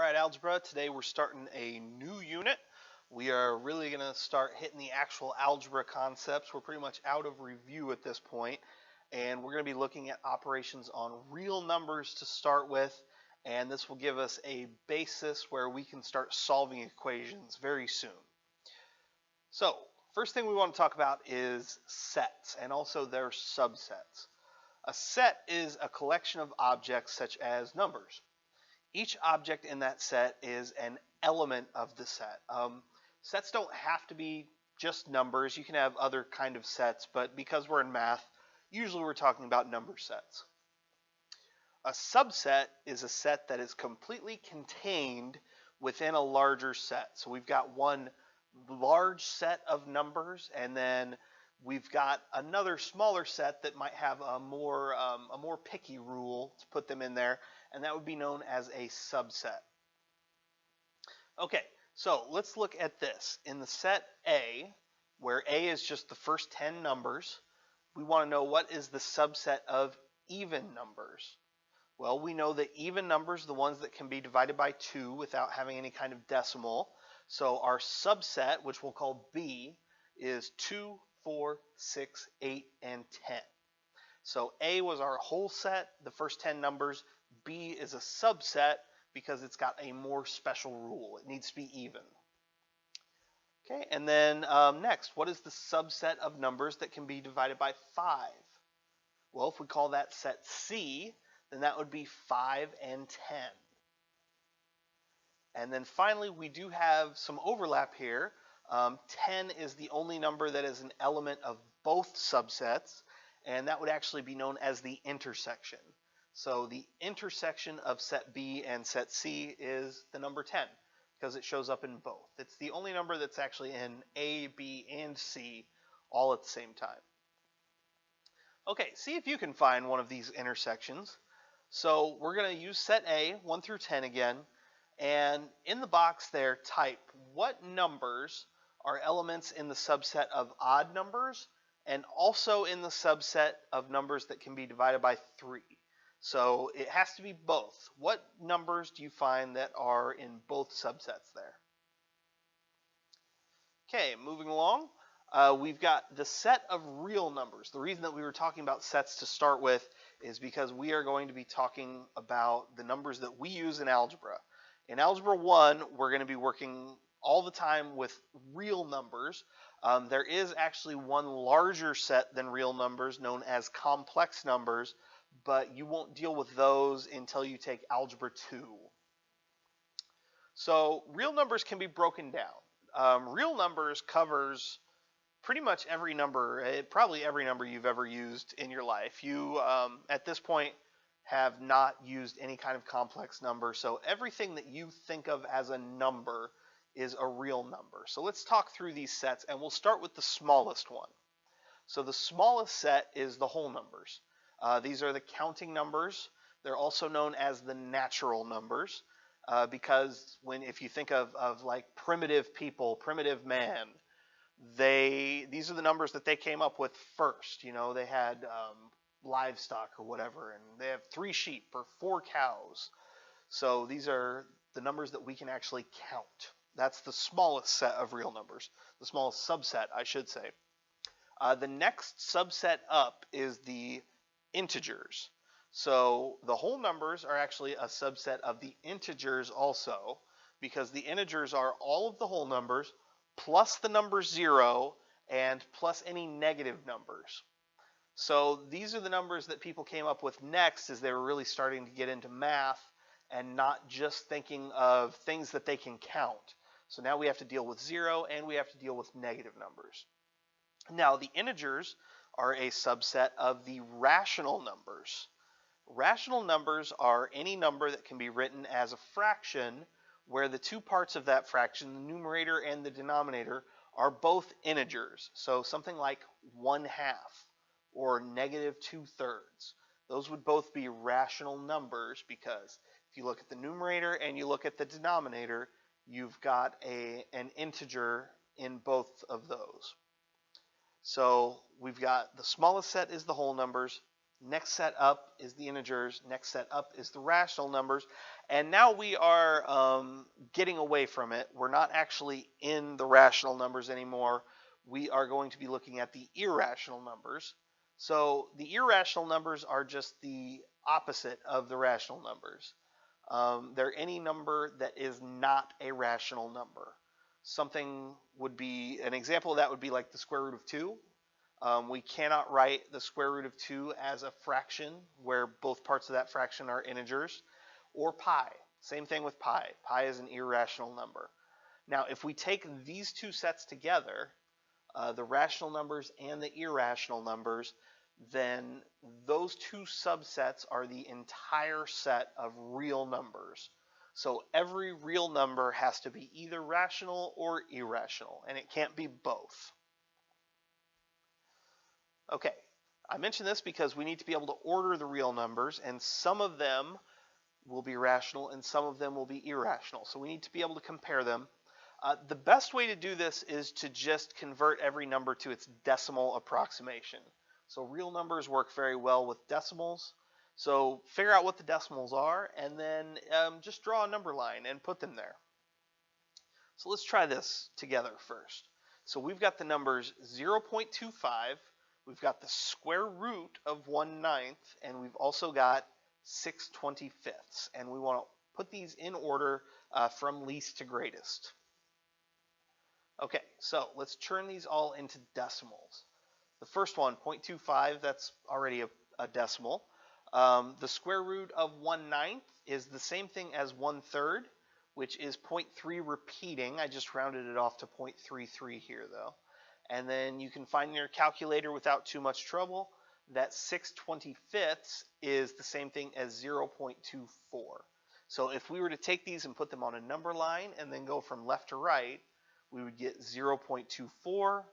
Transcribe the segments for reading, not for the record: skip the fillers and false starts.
Alright, Algebra, today we're starting a new unit. We are really going to start hitting the actual algebra concepts. We're pretty much out of review at this point, and we're going to be looking at operations on real numbers to start with, and this will give us a basis where we can start solving equations very soon. So, first thing we want to talk about is sets and also their subsets. A set is a collection of objects such as numbers. Each object in that set is an element of the set. Sets don't have to be just numbers. You can have other kind of sets, but because we're in math, usually we're talking about number sets. A subset is a set that is completely contained within a larger set. So we've got one large set of numbers, and then we've got another smaller set that might have a more picky rule to put them in there, and that would be known as a subset. Okay, so let's look at this. In the set A, where A is just the first 10 numbers, we want to know what is the subset of even numbers. Well, we know that even numbers are the ones that can be divided by 2 without having any kind of decimal. So our subset, which we'll call B, is 2, 4, 6, 8, and 10. So A was our whole set, the first 10 numbers. B is a subset because it's got a more special rule. It needs to be even. Okay, and then next, what is the subset of numbers that can be divided by 5? Well, if we call that set C, then that would be 5 and 10. And then finally, we do have some overlap here. 10 is the only number that is an element of both subsets, and that would actually be known as the intersection. So the intersection of set B and set C is the number 10 because it shows up in both. It's the only number that's actually in A, B, and C all at the same time. Okay, see if you can find one of these intersections. So we're going to use set A, 1 through 10 again, and in the box there type what numbers are elements in the subset of odd numbers and also in the subset of numbers that can be divided by 3. So it has to be both. What numbers do you find that are in both subsets there? Okay, moving along, we've got the set of real numbers. The reason that we were talking about sets to start with is because we are going to be talking about the numbers that we use in algebra. In Algebra 1, we're going to be working all the time with real numbers. There is actually one larger set than real numbers known as complex numbers, but you won't deal with those until you take Algebra 2. So real numbers can be broken down. Real numbers covers pretty much every number, probably every number you've ever used in your life. You, at this point, have not used any kind of complex number, so everything that you think of as a number is a real number. So let's talk through these sets, and we'll start with the smallest one. So the smallest set is the whole numbers. These are the counting numbers. They're also known as the natural numbers because if you think of like primitive people, primitive man, these are the numbers that they came up with first. You know, they had livestock or whatever, and they have 3 sheep or 4 cows. So these are the numbers that we can actually count. That's the smallest set of real numbers, the smallest subset, I should say. The next subset up is the integers. So the whole numbers are actually a subset of the integers also, because the integers are all of the whole numbers plus the number 0 and plus any negative numbers. So these are the numbers that people came up with next as they were really starting to get into math and not just thinking of things that they can count. So now we have to deal with 0 and we have to deal with negative numbers. Now the integers are a subset of the rational numbers. Rational numbers are any number that can be written as a fraction where the two parts of that fraction, the numerator and the denominator, are both integers. So something like 1/2 or -2/3. Those would both be rational numbers because if you look at the numerator and you look at the denominator, you've got an integer in both of those. So we've got the smallest set is the whole numbers, Next set up is the integers. Next set up is the rational numbers. And now we are getting away from it. We're not actually in the rational numbers anymore. We are going to be looking at the irrational numbers. So the irrational numbers are just the opposite of the rational numbers. They're any number that is not a rational number. Something would be, an example of that would be like the square root of 2. We cannot write the square root of 2 as a fraction where both parts of that fraction are integers, or pi. Same thing with pi. Pi is an irrational number. Now, if we take these two sets together, the rational numbers and the irrational numbers, then those two subsets are the entire set of real numbers. So every real number has to be either rational or irrational, and it can't be both. Okay, I mention this because we need to be able to order the real numbers, and some of them will be rational and some of them will be irrational. So we need to be able to compare them. The best way to do this is to just convert every number to its decimal approximation. So real numbers work very well with decimals. So figure out what the decimals are and then just draw a number line and put them there. So let's try this together first. So we've got the numbers 0.25, we've got the square root of 1/9, and we've also got 6/25. And we want to put these in order from least to greatest. Okay, so let's turn these all into decimals. The first one, 0.25, that's already a decimal. The square root of 1/9 is the same thing as 1/3, which is 0.3 repeating. I just rounded it off to 0.33 here, though. And then you can find in your calculator without too much trouble that 6/25 is the same thing as 0.24. So if we were to take these and put them on a number line and then go from left to right, we would get 0.24.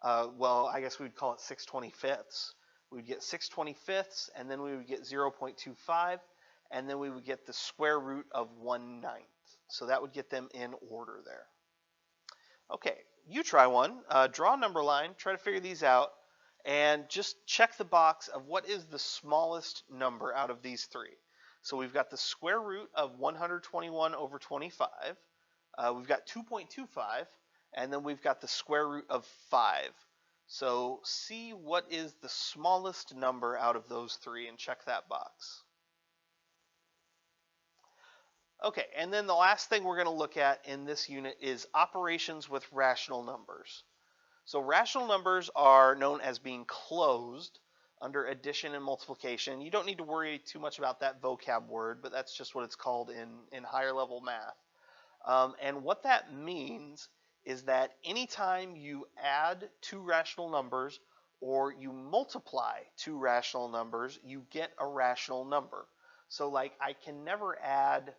Well, I guess we would call it 6/25. We would get 6/25, and then we would get 0.25, and then we would get the square root of 1/9. So that would get them in order there. Okay, you try one. Draw a number line, try to figure these out, and just check the box of what is the smallest number out of these three. So we've got the square root of 121 over 25. We've got 2.25, and then we've got the square root of 5. So see what is the smallest number out of those three and check that box. Okay, and then the last thing we're going to look at in this unit is operations with rational numbers. So rational numbers are known as being closed under addition and multiplication. You don't need to worry too much about that vocab word, but that's just what it's called in higher level math. And what that means is that anytime you add two rational numbers or you multiply two rational numbers, you get a rational number. So like I can never add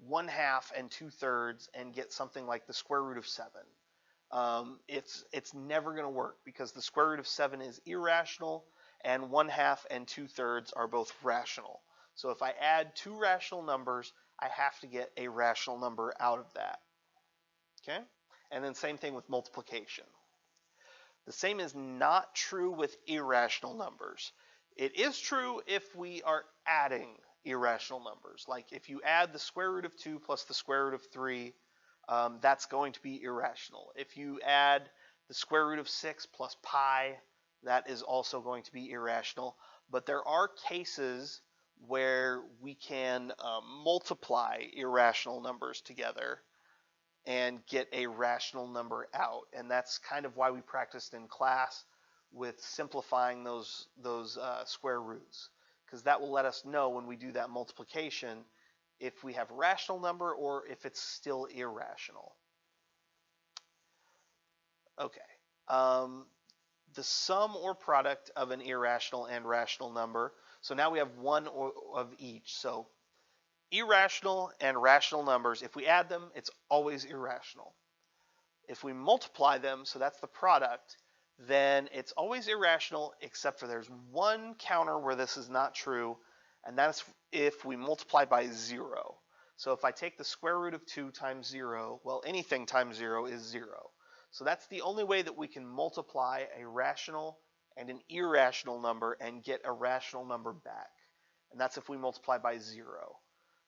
1/2 and 2/3 and get something like the square root of 7. It's never going to work because the square root of 7 is irrational and 1/2 and 2/3 are both rational. So if I add two rational numbers, I have to get a rational number out of that. Okay? And then same thing with multiplication. The same is not true with irrational numbers. It is true if we are adding irrational numbers. Like if you add the square root of 2 plus the square root of 3, that's going to be irrational. If you add the square root of 6 plus pi, that is also going to be irrational. But there are cases where we can multiply irrational numbers together and get a rational number out. And that's kind of why we practiced in class with simplifying those square roots, because that will let us know when we do that multiplication if we have a rational number or if it's still irrational. Okay. The sum or product of an irrational and rational number. So now we have one of each. So irrational and rational numbers, if we add them, it's always irrational. If we multiply them, so that's the product, then it's always irrational, except for there's one counter where this is not true, and that's if we multiply by 0. So if I take the square root of 2 times 0, well, anything times 0 is 0. So that's the only way that we can multiply a rational and an irrational number and get a rational number back. And that's if we multiply by 0.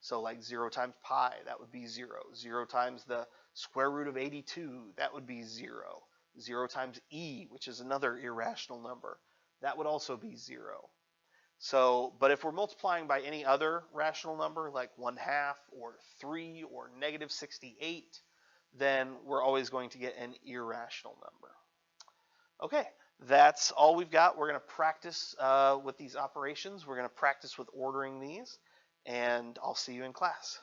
So like 0 times pi, that would be 0. 0 times the square root of 82, that would be 0. 0 times e, which is another irrational number, that would also be 0. So, but if we're multiplying by any other rational number, like 1/2 or 3 or negative 68, then we're always going to get an irrational number. Okay, that's all we've got. We're going to practice with these operations. We're going to practice with ordering these, and I'll see you in class.